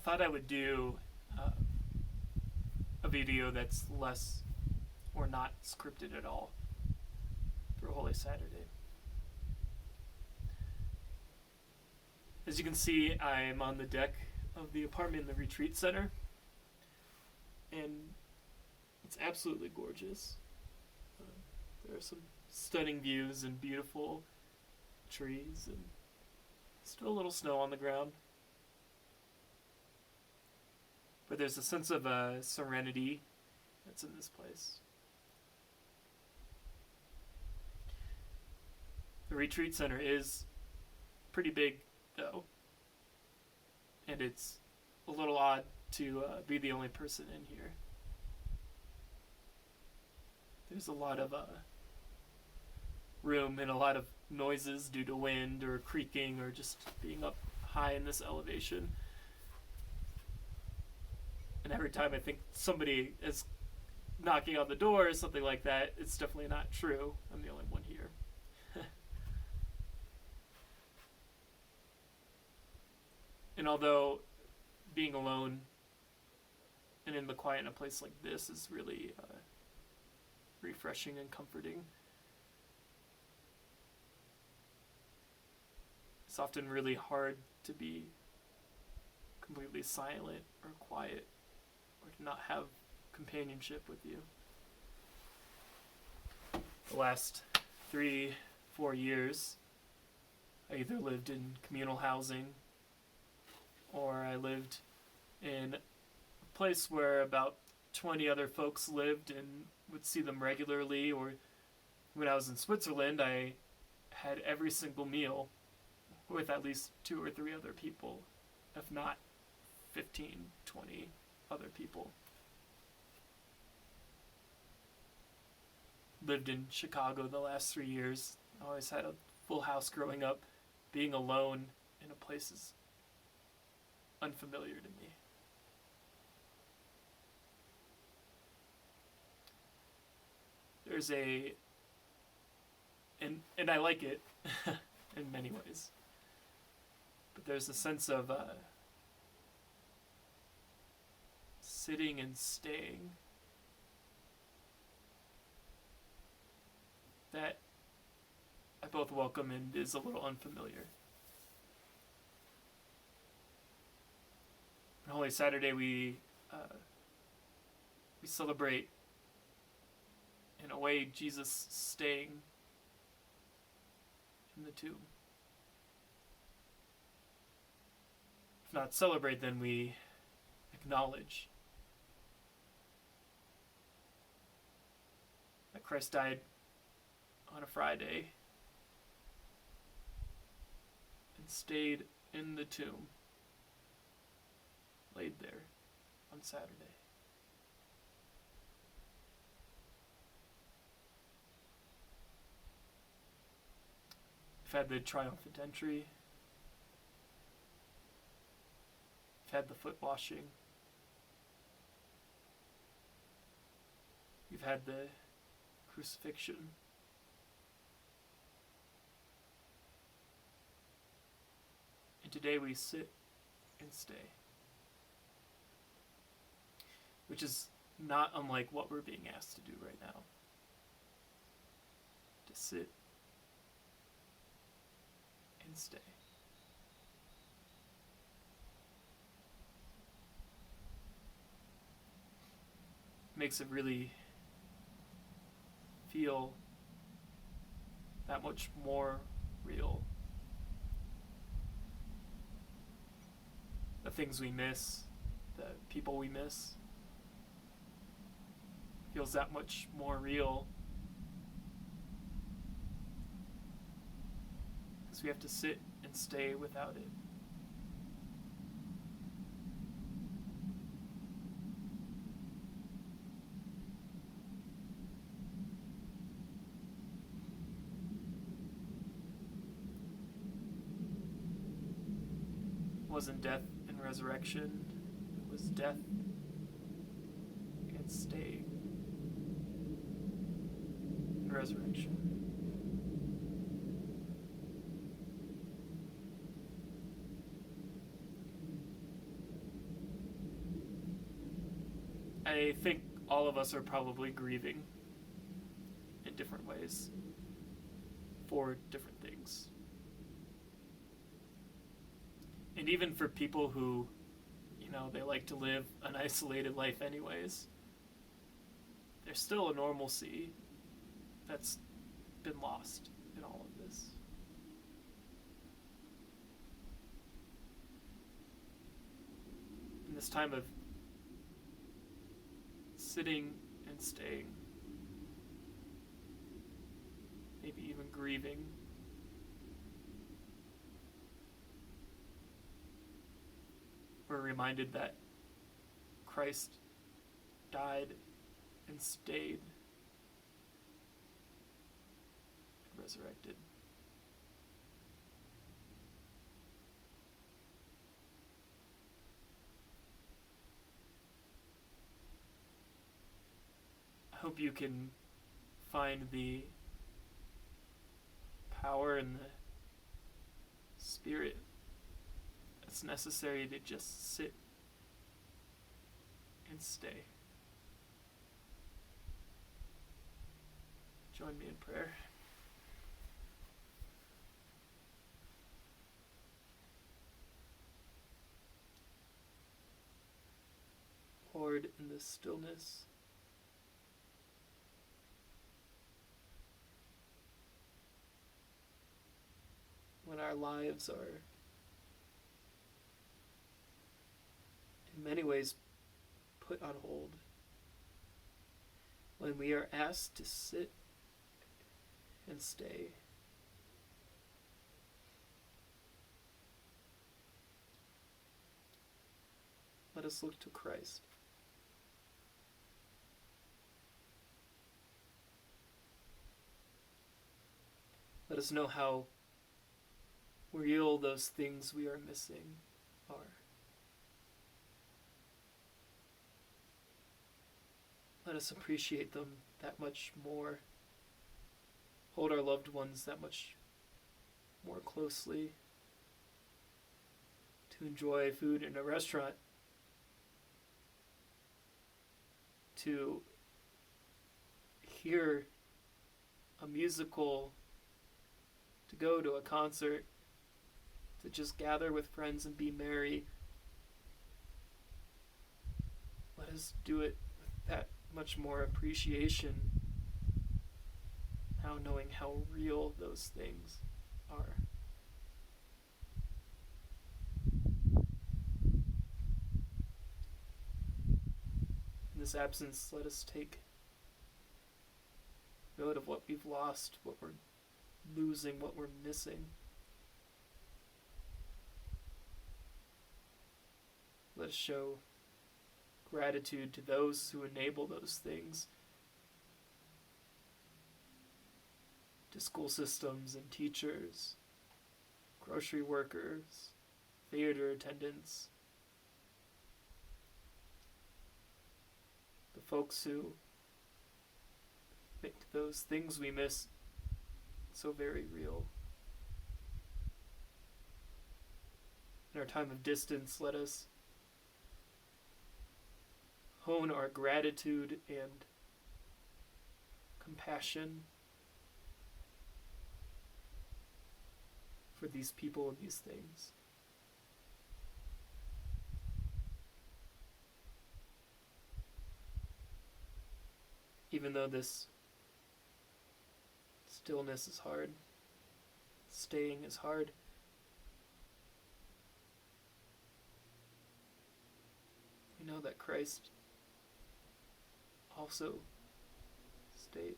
thought I would do a video that's less or not scripted at all for Holy Saturday. As you can see, I'm on the deck of the apartment in the retreat center, and it's absolutely gorgeous. There are some stunning views and beautiful trees, and still a little snow on the ground. But there's a sense of serenity that's in this place. The retreat center is pretty big, though, and it's a little odd to be the only person in here. There's a lot of room and a lot of noises due to wind or creaking or just being up high in this elevation. And every time I think somebody is knocking on the door or something like that, it's definitely not true. I'm the only one here. And although being alone and in the quiet in a place like this is really refreshing and comforting, it's often really hard to be completely silent or quiet, or to not have companionship with you. The last 3-4 years, I either lived in communal housing, or I lived in a place where about 20 other folks lived and would see them regularly. Or when I was in Switzerland, I had every single meal with at least 2 or 3 other people, if not 15, 20 other people. Lived in Chicago the last 3 years. I always had a full house growing up. Being alone in a place is unfamiliar to me. There's and I like it in many ways, but there's a sense of sitting and staying that I both welcome and is a little unfamiliar. On Holy Saturday, we celebrate, in a way, Jesus staying in the tomb. If not celebrate, then we acknowledge that Christ died on a Friday and stayed in the tomb, laid there on Saturday. We've had the triumphant entry. We've had the foot washing. We've had the crucifixion. And today we sit and stay, which is not unlike what we're being asked to do right now. To sit and stay. Makes it really feel that much more real. The things we miss, the people we miss, feels that much more real. Because we have to sit and stay without it. It wasn't death and resurrection, it was death and staying and resurrection. I think all of us are probably grieving in different ways for different things. And even for people who, they like to live an isolated life anyways, there's still a normalcy that's been lost in all of this. In this time of sitting and staying, maybe even grieving, we're reminded that Christ died and stayed and resurrected. I hope you can find the power and the spirit that's necessary to just sit and stay. Join me in prayer. Lord, in this stillness, when our lives are in many ways put on hold, when we are asked to sit and stay, let us look to Christ. Let us know how real those things we are missing are. Let us appreciate them that much more. Hold our loved ones that much more closely. To enjoy food in a restaurant. To hear a musical. To go to a concert. To just gather with friends and be merry. Let us do it with that much more appreciation, now knowing how real those things are. In this absence, let us take note of what we've lost, what we're losing, what we're missing. Let us show gratitude to those who enable those things, to school systems and teachers, grocery workers, theater attendants, the folks who make those things we miss so very real. In our time of distance, let us hone our gratitude and compassion for these people and these things. Even though this stillness is hard, staying is hard, we know that Christ also stayed.